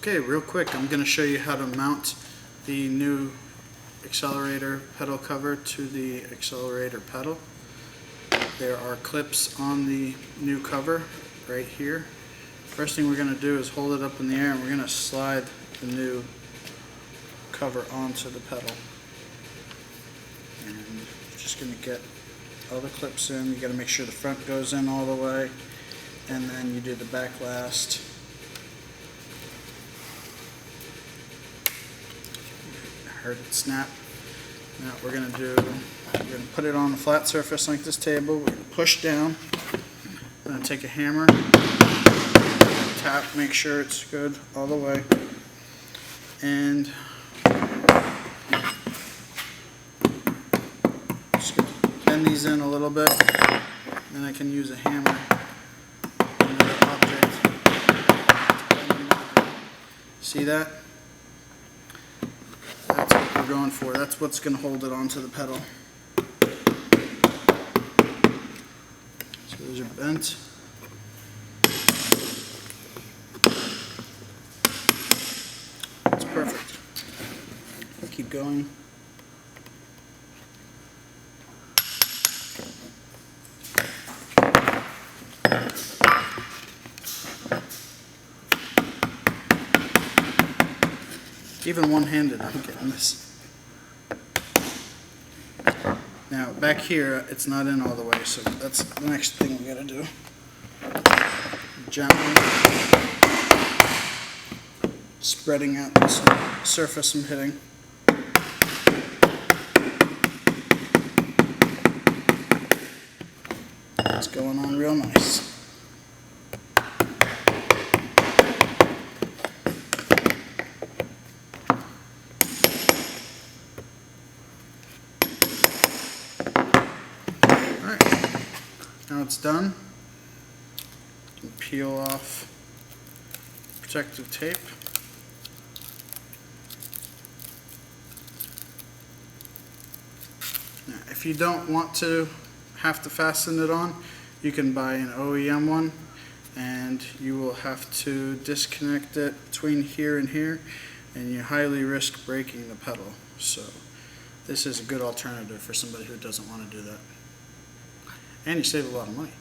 Okay, real quick, I'm going to show you how to mount the new Accelerator pedal cover to the Accelerator pedal. There are clips on the new cover right here. First thing we're going to do is hold it up in the air and we're going to slide the new cover onto the pedal. And you're just going to get all the clips in. You got to make sure the front goes in all the way, and then you do the back last. Heard it snap. Now what we're going to do, we're going to put it on a flat surface like this table. We're going to push down. I'm going to take a hammer, tap, make sure it's good all the way, and just going to bend these in a little bit. Then I can use a hammer, another object. See that? That's what we're going for. That's what's going to hold it onto the pedal. So those are bent. That's perfect. Keep going. Even one-handed, I'm getting this. Now, back here, it's not in all the way, so that's the next thing we gotta do. Gently spreading out this surface I'm hitting. It's going on real nice. Now it's done. You can peel off protective tape. Now, if you don't want to have to fasten it on, you can buy an OEM one, and you will have to disconnect it between here and here, and you highly risk breaking the pedal. So this is a good alternative for somebody who doesn't want to do that. And you save a lot of money.